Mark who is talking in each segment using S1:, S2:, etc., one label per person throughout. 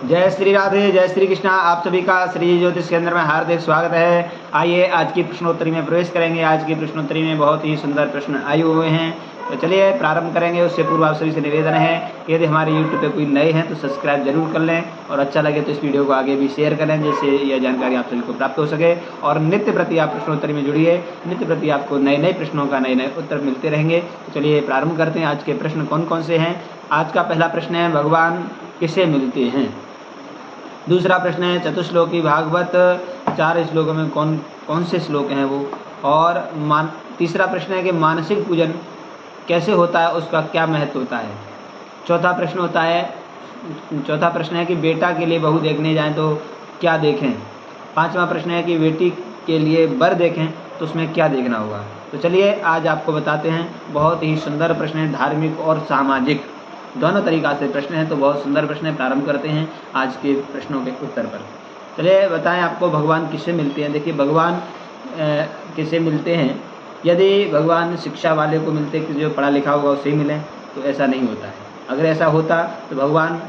S1: जय श्री राधे, जय श्री कृष्णा। आप सभी का श्री ज्योतिष केंद्र में हार्दिक स्वागत है। आइए आज की प्रश्नोत्तरी में प्रवेश करेंगे। आज की प्रश्नोत्तरी में बहुत ही सुंदर प्रश्न आए हुए हैं, तो चलिए प्रारंभ करेंगे। उससे पूर्व आप सभी से निवेदन है, यदि हमारे यूट्यूब पे कोई नए हैं तो सब्सक्राइब जरूर कर लें और अच्छा लगे तो इस वीडियो को आगे भी शेयर करें, जिससे यह जानकारी आप सभी को प्राप्त हो सके। और नित्य प्रति आप प्रश्नोत्तरी में जुड़िए, नित्य प्रति आपको नए नए प्रश्नों का नए नए उत्तर मिलते रहेंगे। तो चलिए प्रारंभ करते हैं। आज के प्रश्न कौन कौन से हैं। आज का पहला प्रश्न है, भगवान किसे मिलते हैं। दूसरा प्रश्न है, चतुश्लोकी भागवत 4 श्लोकों में कौन कौन से श्लोक हैं वो। और तीसरा प्रश्न है कि मानसिक पूजन कैसे होता है, उसका क्या महत्व होता है। चौथा प्रश्न है कि बेटा के लिए बहू देखने जाएं तो क्या देखें। पांचवा प्रश्न है कि बेटी के लिए वर देखें तो उसमें क्या देखना होगा। तो चलिए आज आपको बताते हैं। बहुत ही सुंदर प्रश्न है, धार्मिक और सामाजिक दोनों तरीक़ा से प्रश्न है, तो बहुत सुंदर प्रश्न है। प्रारंभ करते हैं आज के प्रश्नों के उत्तर पर। चलिए बताएं आपको भगवान किससे मिलते हैं। देखिए भगवान किससे मिलते हैं। यदि भगवान शिक्षा वाले को मिलते कि जो पढ़ा लिखा होगा उससे ही मिलें, तो ऐसा नहीं होता है। अगर ऐसा होता तो भगवान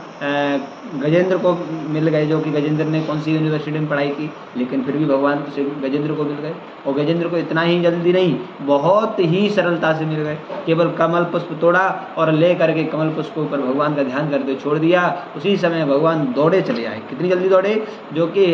S1: गजेंद्र को मिल गए, जो कि गजेंद्र ने कौन सी यूनिवर्सिटी में पढ़ाई की, लेकिन फिर भी भगवान से गजेंद्र को मिल गए। और गजेंद्र को इतना ही जल्दी नहीं, बहुत ही सरलता से मिल गए। केवल कमल पुष्प तोड़ा और ले करके कमल पुष्प के ऊपर भगवान का ध्यान करते छोड़ दिया, उसी समय भगवान दौड़े चले आए। कितनी जल्दी दौड़े, जो कि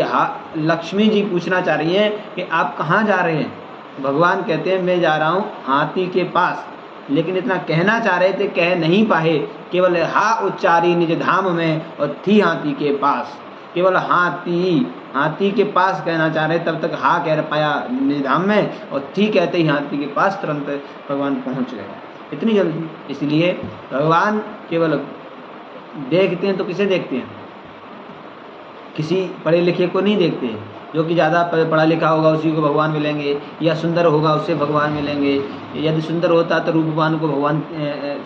S1: लक्ष्मी जी पूछना चाह रही हैं कि आप कहाँ जा रहे हैं। भगवान कहते हैं मैं जा रहा हूँ हाथी के पास, लेकिन इतना कहना चाह रहे थे, कह नहीं पाए। केवल हा उच्चारी निज धाम में और थी हाथी के पास। केवल हाथी के पास कहना चाह रहे, तब तक हा कह पाया निज धाम में, और थी कहते ही हाथी के पास तुरंत भगवान पहुंच गए, इतनी जल्दी। इसलिए भगवान केवल देखते हैं तो किसे देखते हैं, किसी पढ़े लिखे को नहीं देखते हैं। जो कि ज़्यादा पढ़ा लिखा होगा उसी को भगवान मिलेंगे, या सुंदर होगा उससे भगवान मिलेंगे। यदि सुंदर होता तो रूपवान को भगवान,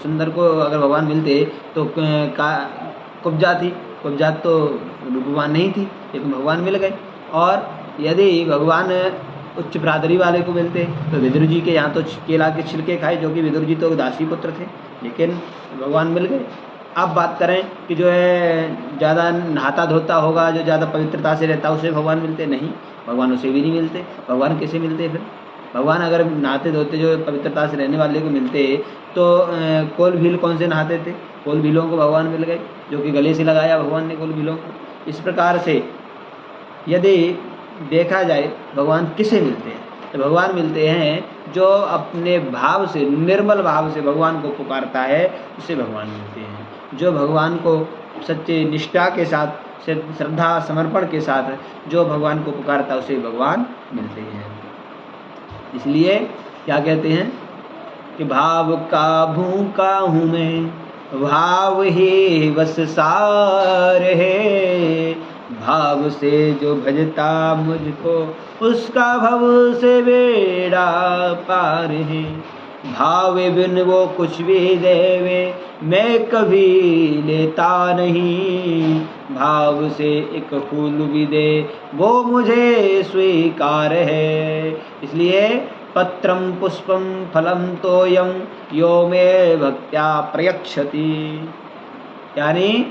S1: सुंदर को अगर भगवान मिलते तो कुब्जा तो रूपवान नहीं थी, लेकिन भगवान मिल गए। और यदि भगवान उच्च बिरादरी वाले को मिलते तो विदुर जी के यहाँ तो केला के छिलके खाए, जो कि विदुर जी तो दासी पुत्र थे, लेकिन भगवान मिल गए। अब बात करें कि जो है ज़्यादा नहाता धोता होगा, जो ज़्यादा पवित्रता से रहता है, उसे भगवान मिलते नहीं। भगवान उसे भी नहीं मिलते। भगवान कैसे मिलते फिर। भगवान अगर नहाते धोते जो पवित्रता से रहने वाले को मिलते तो कोल भील कौन से नहाते थे, कोल भीलों को भगवान मिल गए, जो कि गले से लगाया भगवान ने कोल भीलों को। इस प्रकार से यदि देखा जाए भगवान किसे मिलते हैं, तो भगवान मिलते हैं जो अपने भाव से, निर्मल भाव से भगवान को पुकारता है, उसे भगवान मिलते हैं। जो भगवान को सच्चे निष्ठा के साथ, श्रद्धा समर्पण के साथ जो भगवान को पुकारता है, उसे भगवान मिलते हैं। इसलिए क्या कहते हैं कि भाव का भूखा हूँ मैं, भाव ही बस सार है। भाव से जो भजता मुझको, उसका भव से बेड़ा पार है। भाव बिन वो कुछ भी देवे, मैं कभी लेता नहीं। भाव से एक फूल भी दे, वो मुझे स्वीकार है। इसलिए पत्रम पुष्पम फलम तोयम यो मे भक्त्या प्रयक्षति। यानी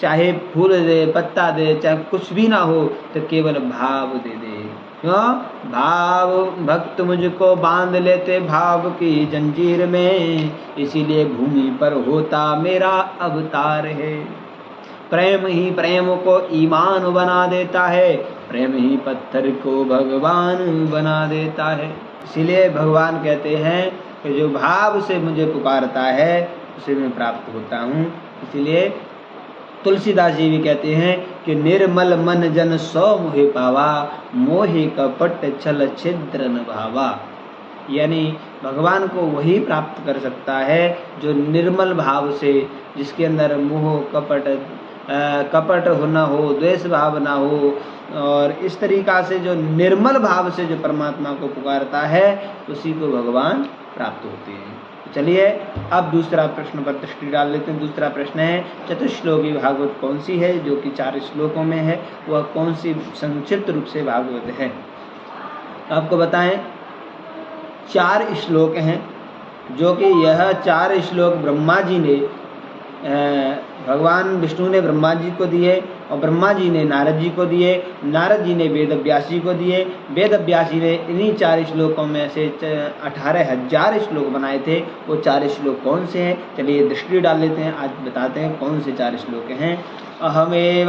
S1: चाहे फूल दे, पत्ता दे, चाहे कुछ भी ना हो, तो केवल भाव दे दे। क्यों? भाव भक्त मुझको बांध लेते भाव की जंजीर में, इसीलिए भूमि पर होता मेरा अवतार है। प्रेम ही प्रेम को ईमान बना देता है, प्रेम ही पत्थर को भगवान बना देता है। इसीलिए भगवान कहते हैं कि जो भाव से मुझे पुकारता है उसे मैं प्राप्त होता हूँ। इसीलिए तुलसीदास जी भी कहते हैं कि निर्मल मन जन सो मोहि पावा, मोहि कपट छल छिद्र न भावा। यानी भगवान को वही प्राप्त कर सकता है जो निर्मल भाव से, जिसके अंदर मोह कपट ना हो, द्वेष भाव ना हो, और इस तरीक़ा से जो निर्मल भाव से जो परमात्मा को पुकारता है, उसी को भगवान प्राप्त होते हैं। चलिए अब दूसरा प्रश्न पर दृष्टि डाल लेते हैं। दूसरा प्रश्न है, चतुश्लोकी भागवत कौन सी है, जो कि 4 श्लोकों में है, वह कौन सी संक्षिप्त रूप से भागवत है। आपको बताएं 4 श्लोक हैं, जो कि यह 4 श्लोक ब्रह्मा जी ने भगवान विष्णु ने ब्रह्मा जी को दिए और ब्रह्मा जी ने नारद जी को दिए, नारद जी ने वेद व्यास जी को दिए, वेद व्यास जी ने इन्हीं 4 श्लोकों में से 18,000 श्लोक बनाए थे। वो 4 श्लोक कौन से हैं? चलिए दृष्टि डाल लेते हैं, आज बताते हैं कौन से 4 श्लोक हैं। अहमेवासमेवाग्रे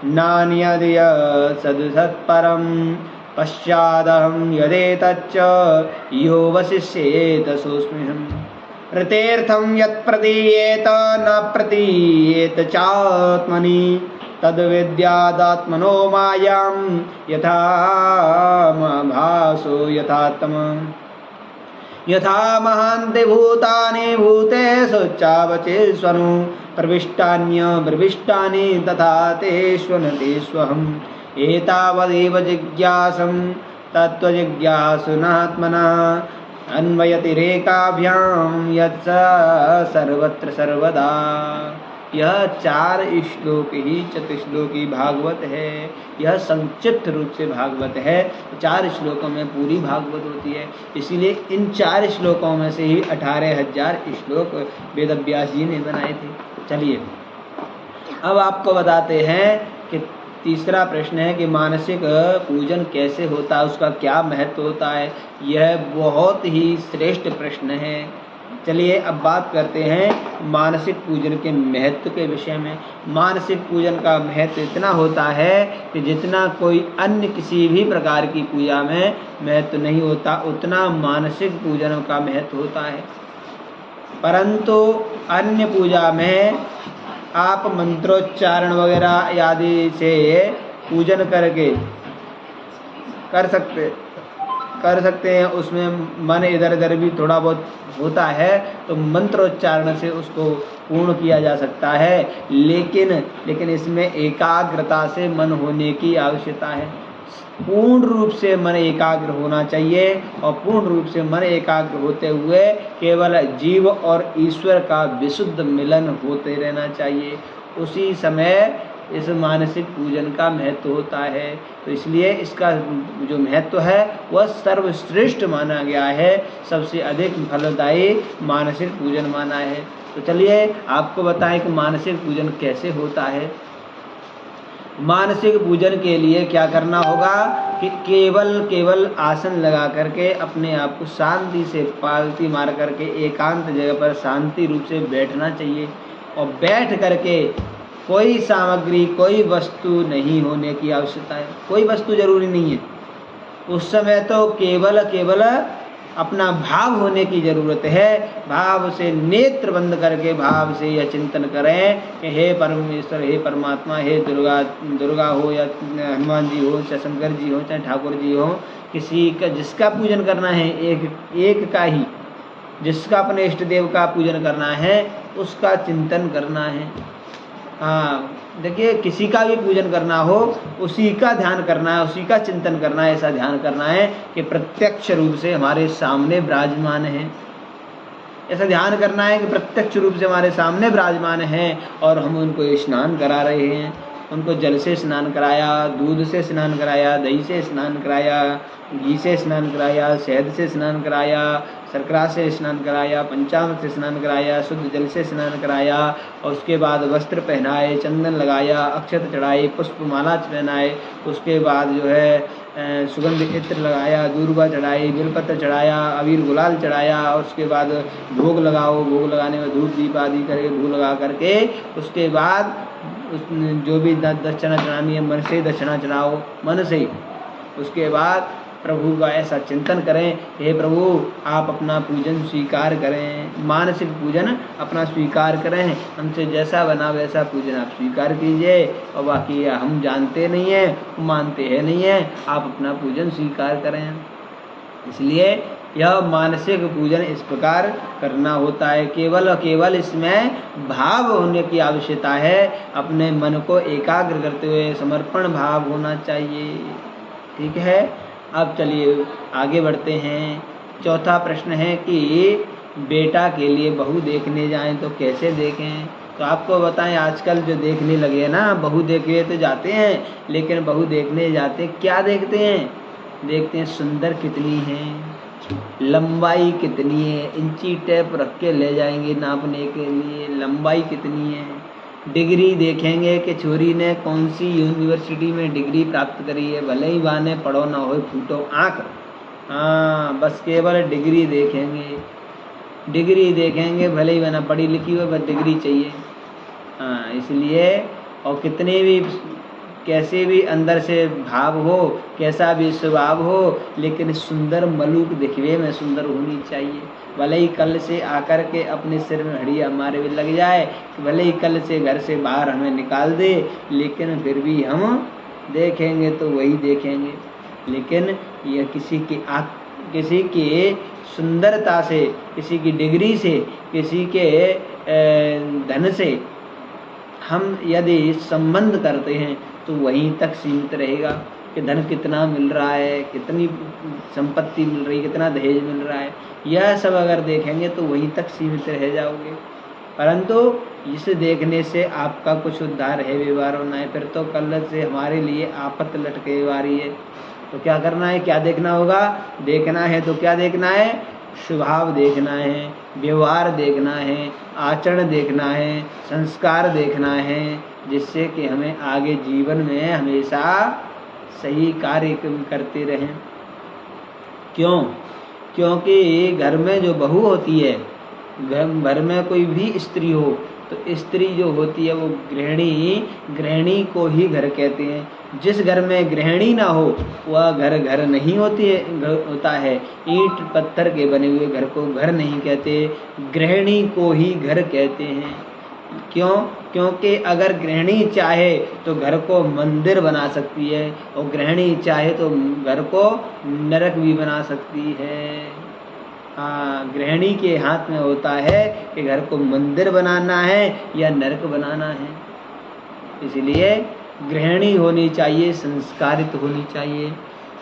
S1: नान्यदय सदसत्परं पश्चादहं यदेतच्च यो वसिष्येत सोऽस्म्यहम्। ऋतेर्थं यत् प्रतीयेत न प्रतीयेत चात्मनि तद्विद्यादात्मनो मायां यथा भासो यथात्मम्। यथा महान्ति भूतानि भूतेषु चावचेष्वनु प्रविष्टान्यप्रविष्टानि तथा तेष्वनुतेष्वहम्। एतावदेव जिज्ञासं तत्त्वजिज्ञासुनात्मनः अन्वयतिरेकाभ्यां यत् सर्वत्र सर्वदा। यह 4 श्लोक ही चतुश्लोकी भागवत है। यह संक्षिप्त रूप से भागवत है। 4 श्लोकों में पूरी भागवत होती है, इसीलिए इन 4 श्लोकों में से ही 18,000 श्लोक वेद व्यास जी ने बनाए थे। चलिए अब आपको बताते हैं कि तीसरा प्रश्न है कि मानसिक पूजन कैसे होता है, उसका क्या महत्व होता है। यह बहुत ही श्रेष्ठ प्रश्न है। चलिए अब बात करते हैं मानसिक पूजन के महत्व के विषय में। मानसिक पूजन का महत्व इतना होता है कि जितना कोई अन्य किसी भी प्रकार की पूजा में महत्व नहीं होता, उतना मानसिक पूजन का महत्व होता है। परंतु अन्य पूजा में आप मंत्रोच्चारण वगैरह आदि से पूजन करके कर सकते हैं। उसमें मन इधर उधर भी थोड़ा बहुत होता है तो मंत्रोच्चारण से उसको पूर्ण किया जा सकता है, लेकिन इसमें एकाग्रता से मन होने की आवश्यकता है। पूर्ण रूप से मन एकाग्र होना चाहिए और पूर्ण रूप से मन एकाग्र होते हुए केवल जीव और ईश्वर का विशुद्ध मिलन होते रहना चाहिए। उसी समय इस मानसिक पूजन का महत्व होता है। तो इसलिए इसका जो महत्व है वह सर्वश्रेष्ठ माना गया है, सबसे अधिक फलदायी मानसिक पूजन माना है। तो चलिए आपको बताएं कि मानसिक पूजन कैसे होता है। मानसिक पूजन के लिए क्या करना होगा कि केवल आसन लगा करके अपने आप को शांति से पालती मार करके एकांत जगह पर शांति रूप से बैठना चाहिए और बैठ करके कोई सामग्री कोई वस्तु नहीं होने की आवश्यकता है। कोई वस्तु जरूरी नहीं है। उस समय तो केवल अपना भाव होने की जरूरत है। भाव से नेत्र बंद करके भाव से यह चिंतन करें कि हे परमेश्वर, हे परमात्मा, हे दुर्गा हो या हनुमान जी हो, चाहे शंकर जी हो, चाहे ठाकुर जी हो, किसी का जिसका पूजन करना है एक का ही, जिसका अपने इष्ट देव का पूजन करना है उसका चिंतन करना है। हाँ देखिए, किसी का भी पूजन करना हो उसी का ध्यान करना है, उसी का चिंतन करना है। ऐसा ध्यान करना है कि प्रत्यक्ष रूप से हमारे सामने विराजमान है। ऐसा ध्यान करना है कि प्रत्यक्ष रूप से हमारे सामने विराजमान है और हम उनको स्नान करा रहे हैं। उनको जल से स्नान कराया, दूध से स्नान कराया, दही से स्नान कराया, घी से स्नान कराया, शहद से स्नान कराया, शर्करा से स्नान कराया, पंचामृत से स्नान कराया, शुद्ध जल से स्नान कराया और उसके बाद वस्त्र पहनाए, चंदन लगाया, अक्षत चढ़ाई, पुष्पमाला पहनाए, उसके बाद जो है सुगंध इत्र लगाया, दूर्वा चढ़ाई, बेलपत्र चढ़ाया, अबीर गुलाल चढ़ाया और उसके बाद भोग लगाओ। भोग लगाने में धूप दीप आदि करके भोग लगा करके उसके बाद जो भी दक्षिणा चढ़ानी है मन से दक्षिणा चढ़ाओ, मन से। उसके बाद प्रभु का ऐसा चिंतन करें, हे प्रभु आप अपना पूजन स्वीकार करें, मानसिक पूजन अपना स्वीकार करें, हमसे जैसा बना वैसा पूजन आप स्वीकार कीजिए और बाकी हम जानते नहीं हैं, मानते हैं नहीं हैं, आप अपना पूजन स्वीकार करें। इसलिए यह मानसिक पूजन इस प्रकार करना होता है। केवल इसमें भाव होने की आवश्यकता है। अपने मन को एकाग्र करते हुए समर्पण भाव होना चाहिए। ठीक है, अब चलिए आगे बढ़ते हैं। चौथा प्रश्न है कि बेटा के लिए बहू देखने जाएं तो कैसे देखें। तो आपको बताएं, आजकल जो देखने लगे हैं ना, बहू देखे तो जाते हैं, लेकिन बहू देखने जाते क्या देखते हैं? देखते हैं सुंदर कितनी है, लंबाई कितनी है, इंची टेप रख के ले जाएंगे नापने के लिए लंबाई कितनी है। डिग्री देखेंगे कि छोरी ने कौन सी यूनिवर्सिटी में डिग्री प्राप्त करी है, भले ही वाने पढ़ो ना हो फूटो आँख, हाँ बस केवल डिग्री देखेंगे। डिग्री देखेंगे भले ही वना पढ़ी लिखी हो, बस डिग्री चाहिए। हाँ इसलिए, और कितने भी कैसे भी अंदर से भाव हो, कैसा भी स्वभाव हो, लेकिन सुंदर मलूक दिखवे में सुंदर होनी चाहिए। भले ही कल से आकर के अपने सिर में हड़ी हमारे भी लग जाए, भले ही कल से घर से बाहर हमें निकाल दे, लेकिन फिर भी हम देखेंगे तो वही देखेंगे। लेकिन यह किसी की सुंदरता से, किसी की डिग्री से, किसी के धन से हम यदि संबंध करते हैं तो वहीं तक सीमित रहेगा कि धन कितना मिल रहा है, कितनी संपत्ति मिल रही है, कितना दहेज मिल रहा है, यह सब अगर देखेंगे तो वहीं तक सीमित रह जाओगे। परंतु इसे देखने से आपका कुछ उद्धार है व्यवहार होना है, फिर तो कल से हमारे लिए आफत लटके वारी है। तो क्या करना है, क्या देखना होगा, देखना है तो क्या देखना है, स्वभाव देखना है, व्यवहार देखना है, आचरण देखना है, संस्कार देखना है, जिससे कि हमें आगे जीवन में हमेशा सही कार्य करते रहें। क्यों? क्योंकि घर में जो बहू होती है, घर में कोई भी स्त्री हो, तो स्त्री जो होती है वो गृहिणी को ही घर कहते हैं। जिस घर में गृहिणी ना हो वह घर नहीं होता है। ईंट पत्थर के बने हुए घर को घर नहीं कहते, गृहिणी को ही घर कहते हैं। क्यों? क्योंकि अगर गृहिणी चाहे तो घर को मंदिर बना सकती है, और गृहिणी चाहे तो घर को नरक भी बना सकती है। हाँ, गृहिणी के हाथ में होता है कि घर को मंदिर बनाना है या नरक बनाना है। इसलिए गृहिणी होनी चाहिए, संस्कारित होनी चाहिए,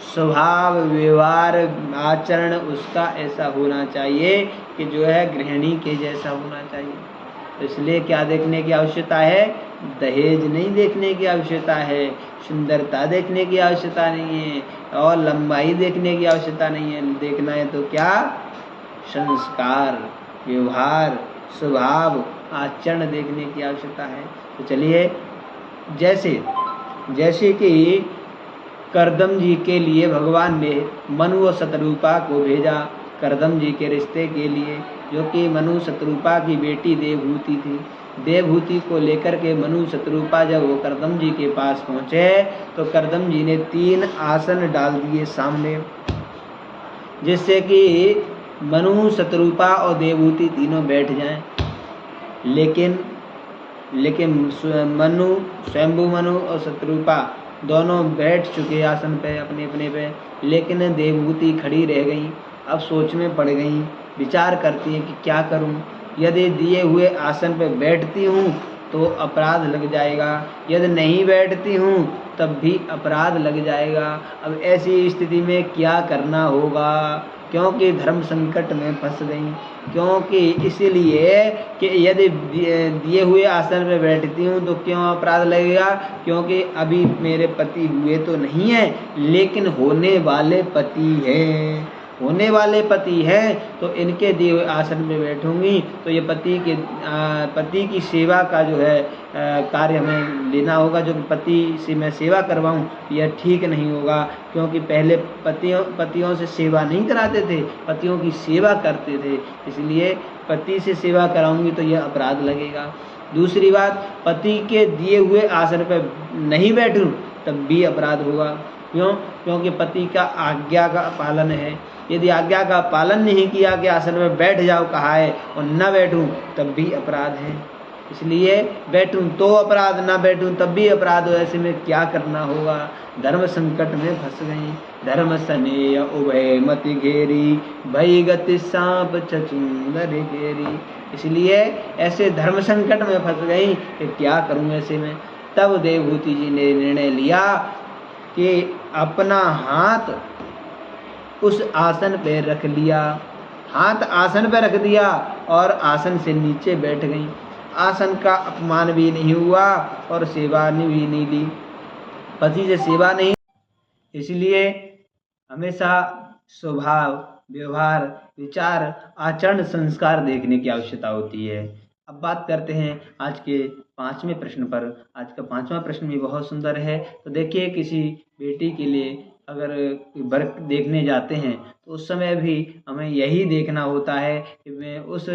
S1: स्वभाव व्यवहार आचरण उसका ऐसा होना चाहिए कि जो है गृहिणी के जैसा होना चाहिए। तो इसलिए क्या देखने की आवश्यकता है, दहेज नहीं देखने की आवश्यकता है, सुंदरता देखने की आवश्यकता नहीं है, और लंबाई देखने की आवश्यकता नहीं है। देखना है तो क्या, संस्कार व्यवहार स्वभाव आचरण देखने की आवश्यकता है। तो चलिए, जैसे कि करदम जी के लिए भगवान ने मनु और शतरूपा को भेजा, करदम जी के रिश्ते के लिए, जो कि मनु शतरूपा की बेटी देवहूति थी। देवहूति को लेकर के मनु शतरूपा जब वो करदम जी के पास पहुँचे तो करदम जी ने 3 आसन डाल दिए सामने, जिससे कि मनु शतरूपा और देवहूति तीनों बैठ जाएं। लेकिन स्वयंभू मनु और शतरूपा दोनों बैठ चुके आसन पे अपने अपने पे, लेकिन देवहूति खड़ी रह गई। अब सोच में पड़ गई, विचार करती हैं कि क्या करूं, यदि दिए हुए आसन पे बैठती हूं तो अपराध लग जाएगा, यदि नहीं बैठती हूं तब भी अपराध लग जाएगा। अब ऐसी स्थिति में क्या करना होगा, क्योंकि धर्म संकट में फंस गई। क्योंकि इसीलिए कि यदि दिए हुए आसन पे बैठती हूँ तो क्यों अपराध लगेगा, क्योंकि अभी मेरे पति हुए तो नहीं है, लेकिन होने वाले पति हैं, तो इनके दिए हुए आसन में बैठूंगी तो ये पति की सेवा का जो है कार्य हमें लेना होगा, जो पति से मैं सेवा करवाऊं यह ठीक नहीं होगा। क्योंकि पहले पतियों से सेवा नहीं कराते थे, पतियों की सेवा करते थे, इसलिए पति से सेवा कराऊंगी तो यह अपराध लगेगा। दूसरी बात, पति के दिए हुए आसन पर नहीं बैठूं तब भी अपराध होगा। क्यों? क्योंकि पति का आज्ञा का पालन है। यदि आज्ञा का पालन नहीं किया कि आसन में बैठ जाओ कहा है और न बैठूं तब भी अपराध है। इसलिए बैठूं तो अपराध, ना बैठूं तब भी अपराध हो। ऐसे में क्या करना होगा, धर्म संकट में फंस गई। धर्म सनेय उभय मति घेरी, भई गति सांप छछूंदर घेरी। इसलिए ऐसे धर्म संकट में फंस गई कि क्या करूं ऐसे में। तब देवहूति जी ने निर्णय लिया कि अपना हाथ उस आसन पे रख लिया, हाथ आसन पे रख दिया और आसन से नीचे बैठ गई। आसन का अपमान भी नहीं हुआ और सेवा भी नहीं ली, पति से सेवा नहीं। इसलिए हमेशा स्वभाव व्यवहार, विचार, आचरण, संस्कार देखने की आवश्यकता होती है। अब बात करते हैं आज के 5वें प्रश्न पर। आज का 5वां प्रश्न भी बहुत सुंदर है। तो देखिए, किसी बेटी के लिए अगर वर देखने जाते हैं तो उस समय भी हमें यही देखना होता है कि मैं उस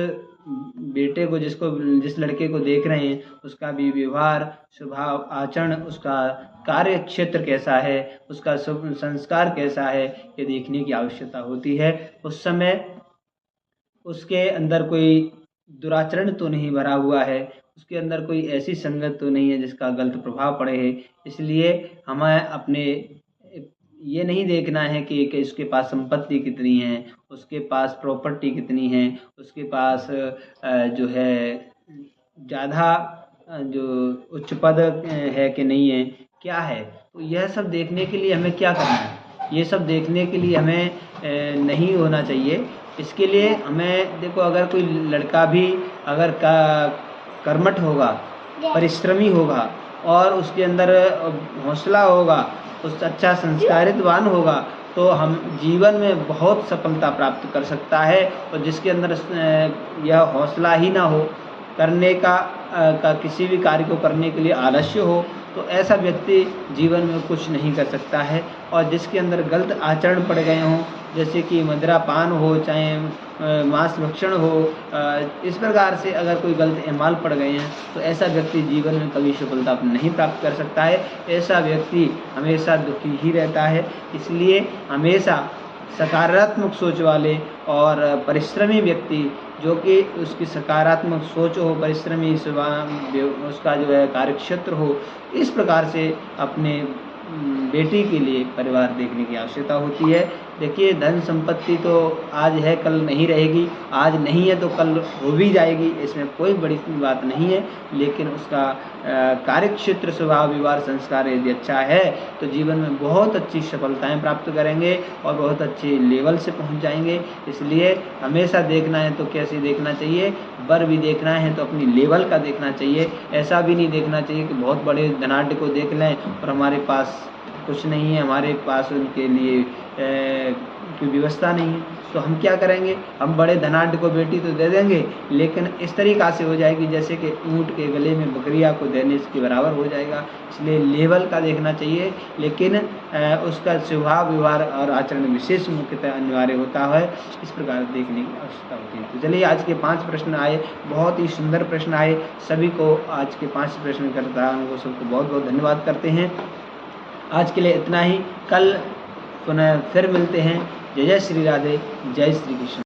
S1: बेटे को, जिस लड़के को देख रहे हैं, उसका भी व्यवहार, स्वभाव, आचरण, उसका कार्य क्षेत्र कैसा है, उसका संस्कार कैसा है, ये देखने की आवश्यकता होती है। उस समय उसके अंदर कोई दुराचरण तो नहीं भरा हुआ है, उसके अंदर कोई ऐसी संगत तो नहीं है जिसका गलत प्रभाव पड़े है। इसलिए हमें अपने ये नहीं देखना है कि इसके पास संपत्ति कितनी है, उसके पास प्रॉपर्टी कितनी है, उसके पास जो है ज़्यादा जो उच्च पद है कि नहीं है, क्या है। तो यह सब देखने के लिए हमें क्या करना है? ये सब देखने के लिए हमें नहीं होना चाहिए। इसके लिए हमें देखो, अगर कोई लड़का भी अगर कर्मठ होगा, परिश्रमी होगा और उसके अंदर हौसला होगा, उस अच्छा संस्कारितवान होगा, तो हम जीवन में बहुत सफलता प्राप्त कर सकता है। और जिसके अंदर यह हौसला ही ना हो करने का किसी भी कार्य को करने के लिए आलस्य हो, तो ऐसा व्यक्ति जीवन में कुछ नहीं कर सकता है। और जिसके अंदर गलत आचरण पड़ गए हों, जैसे कि मदिरापान हो, चाहे मांस भक्षण हो, इस प्रकार से अगर कोई गलत एमाल पड़ गए हैं, तो ऐसा व्यक्ति जीवन में कभी सफलता नहीं प्राप्त कर सकता है। ऐसा व्यक्ति हमेशा दुखी ही रहता है। इसलिए हमेशा सकारात्मक सोच वाले और परिश्रमी व्यक्ति, जो कि उसकी सकारात्मक सोच हो, परिश्रमी उसका जो है कार्यक्षेत्र हो, इस प्रकार से अपने बेटी के लिए परिवार देखने की आवश्यकता होती है। देखिए, धन संपत्ति तो आज है कल नहीं रहेगी, आज नहीं है तो कल हो भी जाएगी, इसमें कोई बड़ी बात नहीं है। लेकिन उसका कार्यक्षेत्र, स्वभाव, व्यवहार, संस्कार यदि अच्छा है तो जीवन में बहुत अच्छी सफलताएं प्राप्त करेंगे और बहुत अच्छे लेवल से पहुंच जाएंगे। इसलिए हमेशा देखना है तो कैसे देखना चाहिए, वर भी देखना है तो अपनी लेवल का देखना चाहिए। ऐसा भी नहीं देखना चाहिए कि बहुत बड़े धनाढ्य को देख लें और हमारे पास कुछ नहीं है, हमारे पास उनके लिए कोई व्यवस्था नहीं है, तो हम क्या करेंगे? हम बड़े धनाढ्य को बेटी तो दे देंगे, लेकिन इस तरीक़ा से हो जाएगी जैसे कि ऊँट के गले में बकरिया को देने के बराबर हो जाएगा। इसलिए लेवल का देखना चाहिए, लेकिन उसका स्वभाव, व्यवहार और आचरण विशेष मुख्यतः अनिवार्य होता है। इस प्रकार देखने की आवश्यकता होती है। तो चलिए, आज के 5 प्रश्न आए, बहुत ही सुंदर प्रश्न आए। सभी को आज के 5 प्रश्नकर्ताओं को सबको बहुत बहुत धन्यवाद करते हैं। आज के लिए इतना ही। कल पुनः फिर मिलते हैं। जय जय श्री राधे, जय श्री कृष्ण।